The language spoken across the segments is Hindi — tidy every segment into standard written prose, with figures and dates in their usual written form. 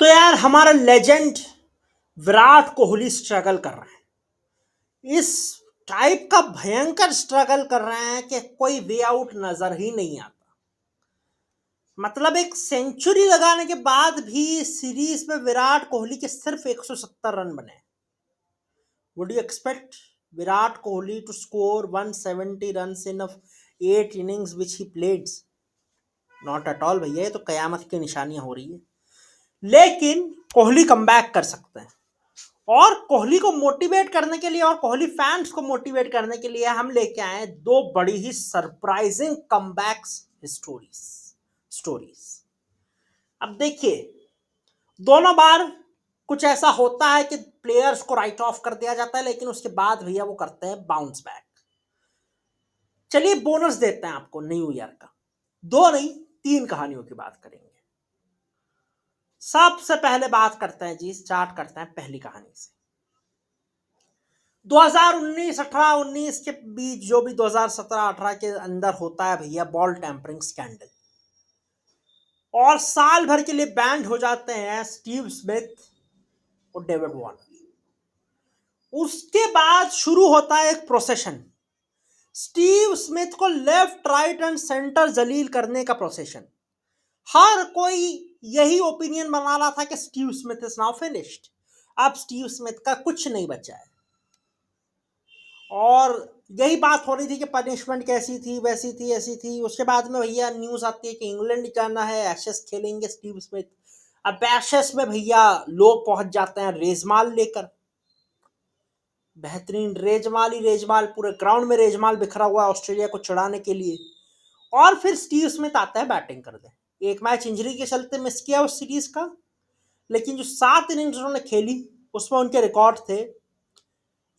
तो यार हमारा लेजेंड विराट कोहली स्ट्रगल कर रहे हैं। इस टाइप का भयंकर स्ट्रगल कर रहे हैं कि कोई वे आउट नजर ही नहीं आता। मतलब एक सेंचुरी लगाने के बाद भी सीरीज में विराट कोहली के सिर्फ 170 रन बने। Would you expect Virat Kohli to score 170 runs in 8 innings which he played? Not at all भैया, ये तो कयामत की निशानियां हो रही है। लेकिन कोहली कमबैक कर सकते हैं, और कोहली को मोटिवेट करने के लिए और कोहली फैंस को मोटिवेट करने के लिए हम लेके आए दो बड़ी ही सरप्राइजिंग कमबैक्स स्टोरीज। अब देखिए, दोनों बार कुछ ऐसा होता है कि प्लेयर्स को राइट ऑफ कर दिया जाता है, लेकिन उसके बाद भैया वो करते हैं बाउंस बैक। चलिए बोनस देते हैं आपको न्यू ईयर का। दो नहीं, 3 कहानियों की बात करेंगे। सबसे पहले बात करते हैं जी, स्टार्ट करते हैं पहली कहानी से। 2019 18-19 के बीच, जो भी 2017-18 के अंदर होता है भैया, बॉल टैंपरिंग स्कैंडल, और साल भर के लिए बैंड हो जाते हैं स्टीव स्मिथ और डेविड वार्नर। उसके बाद शुरू होता है एक प्रोसेशन, स्टीव स्मिथ को लेफ्ट राइट एंड सेंटर जलील करने का प्रोसेशन। हर कोई यही ओपिनियन बना रहा था कि Steve Smith is now finished, अब स्टीव स्मिथ का कुछ नहीं बचा है। और यही बात हो रही थी कि पनिशमेंट कैसी थी, वैसी थी, ऐसी थी। उसके बाद में भैया न्यूज आती है कि इंग्लैंड जाना है, एशेस खेलेंगे स्टीव स्मिथ। अब एशेस में भैया लोग पहुंच जाते हैं रेजमाल लेकर, बेहतरीन रेजमाल ही रेजमाल, पूरे ग्राउंड में रेजमाल बिखरा हुआ है ऑस्ट्रेलिया को चढ़ाने के लिए। और फिर स्टीव स्मिथ आता है बैटिंग कर दे। एक मैच इंजरी के चलते मिस किया उस सीरीज का, लेकिन जो 7 इनिंग्स उन्होंने खेली उसमें उनके रिकॉर्ड थे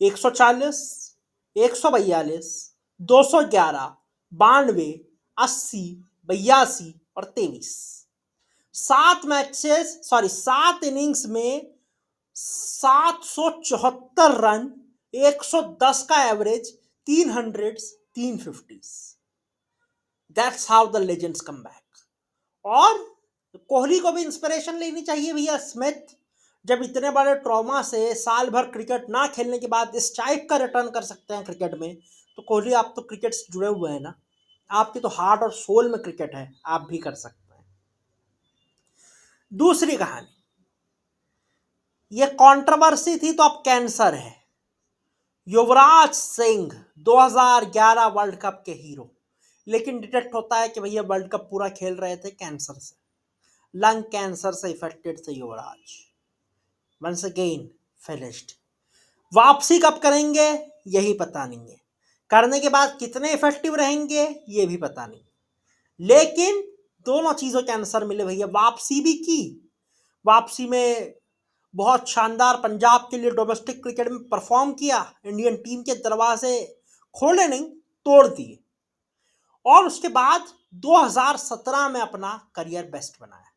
140, 142, 211, 92, 80, 82 और 23। 7 इनिंग्स में 774 रन, 110 का average, 300, 350। That's how the legends come back. और कोहली को भी इंस्पिरेशन लेनी चाहिए भैया। स्मिथ जब इतने बड़े ट्रॉमा से साल भर क्रिकेट ना खेलने के बाद इस टाइप का रिटर्न कर सकते हैं क्रिकेट में, तो कोहली आप तो क्रिकेट से जुड़े हुए हैं ना, आपकी तो हार्ट और सोल में क्रिकेट है, आप भी कर सकते हैं। दूसरी कहानी, ये कंट्रोवर्सी थी तो अब कैंसर है। युवराज सिंह 2011 वर्ल्ड कप के हीरो, लेकिन डिटेक्ट होता है कि भैया वर्ल्ड कप पूरा खेल रहे थे कैंसर से, लंग कैंसर से इफेक्टेड थे युवराज। Once again finished. वापसी कब करेंगे यही पता नहीं है, करने के बाद कितने इफेक्टिव रहेंगे ये भी पता नहीं, लेकिन दोनों चीजों के आंसर मिले भैया। वापसी भी की, वापसी में बहुत शानदार पंजाब के लिए डोमेस्टिक क्रिकेट में परफॉर्म किया, इंडियन टीम के दरवाजे खोले नहीं तोड़ दिए, और उसके बाद 2017 में अपना करियर बेस्ट बनाया।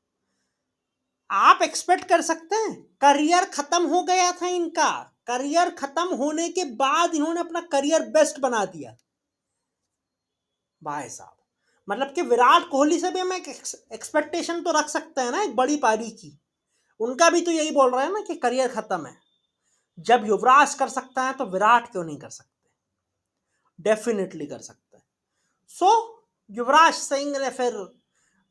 आप एक्सपेक्ट कर सकते हैं, करियर खत्म हो गया था इनका, करियर खत्म होने के बाद इन्होंने अपना करियर बेस्ट बना दिया भाई साहब। मतलब कि विराट कोहली से भी हम एक एक्सपेक्टेशन तो रख सकते हैं ना एक बड़ी पारी की। उनका भी तो यही बोल रहे हैं ना कि करियर खत्म है। जब युवराज कर सकता है तो विराट क्यों नहीं कर सकते? डेफिनेटली कर सकते हैं। सो युवराज सिंह ने फिर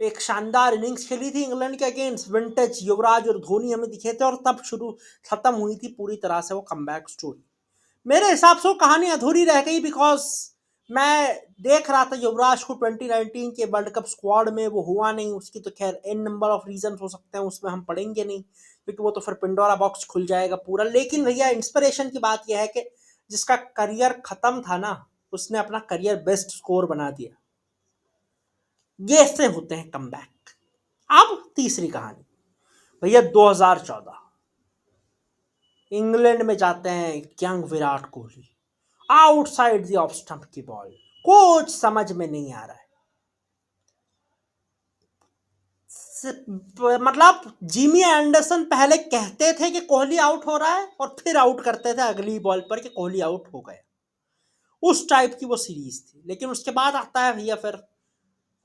एक शानदार इनिंग्स खेली थी इंग्लैंड के अगेंस्ट। विंटेज युवराज और धोनी हमें दिखे थे, और तब शुरू खत्म हुई थी पूरी तरह से वो कमबैक स्टोरी। मेरे हिसाब से वो कहानी अधूरी रह गई, बिकॉज मैं देख रहा था युवराज को 2019 के वर्ल्ड कप स्क्वाड में, वो हुआ नहीं। उसकी तो खैर एन नंबर ऑफ रीजन हो सकते हैं, उसमें हम पढ़ेंगे नहीं क्योंकि वो तो फिर पिंडोरा बॉक्स खुल जाएगा पूरा। लेकिन भैया इंस्पिरेशन की बात यह है कि जिसका करियर खत्म था ना, उसने अपना करियर बेस्ट स्कोर बना दिया। ये ऐसे होते हैं कमबैक। अब तीसरी कहानी भैया, 2014 इंग्लैंड में जाते हैं young Virat Kohli, outside the off stump की बॉल, कुछ समझ में नहीं आ रहा है। मतलब जिमी एंडरसन पहले कहते थे कि कोहली आउट हो रहा है, और फिर आउट करते थे अगली बॉल पर कि कोहली आउट हो गया। उस टाइप की वो सीरीज थी। लेकिन उसके बाद आता है भैया फिर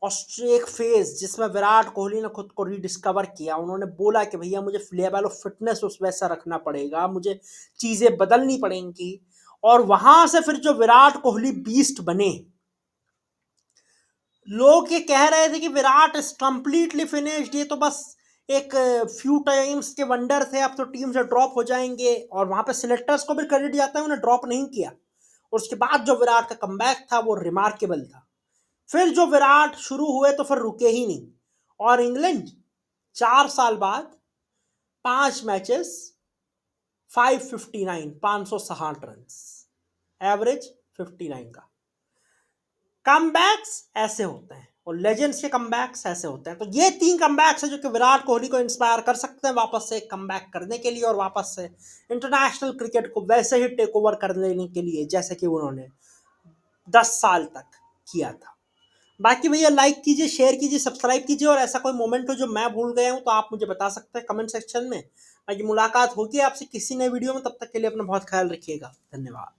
एक फेज जिसमें विराट कोहली ने खुद को रीडिस्कवर किया। उन्होंने बोला कि भैया मुझे लेवल ऑफ फिटनेस उस वैसा रखना पड़ेगा, मुझे चीजें बदलनी पड़ेंगी। और वहां से फिर जो विराट कोहली बीस्ट बने, लोग ये कह रहे थे कि विराट इज कंप्लीटली फिनिश्ड, ये तो बस एक फ्यू टाइम्स के वंडर थे, अब तो टीम से ड्रॉप हो जाएंगे। और वहां पे सिलेक्टर्स को भी क्रेडिट जाता है, उन्हें ड्रॉप नहीं किया। और उसके बाद जो विराट का कमबैक था वो रिमार्केबल था। फिर जो विराट शुरू हुए तो फिर रुके ही नहीं। और इंग्लैंड 4 साल बाद 5 मैचेस 559 रन, एवरेज 59 का। कमबैक्स ऐसे होते हैं और लेजेंड्स के कमबैक्स ऐसे होते हैं। तो ये 3 कमबैक्स है जो कि विराट कोहली को इंस्पायर कर सकते हैं वापस से कमबैक करने के लिए और वापस से इंटरनेशनल क्रिकेट को वैसे ही टेक ओवर कर लेने के लिए जैसे कि उन्होंने 10 साल तक किया था। बाकी भैया लाइक कीजिए, शेयर कीजिए, सब्सक्राइब कीजिए। और ऐसा कोई मोमेंट हो जो मैं भूल गया हूं तो आप मुझे बता सकते हैं कमेंट सेक्शन में। बाकी मुलाकात होगी आपसे किसी नए वीडियो में, तब तक के लिए अपना बहुत ख्याल रखिएगा। धन्यवाद।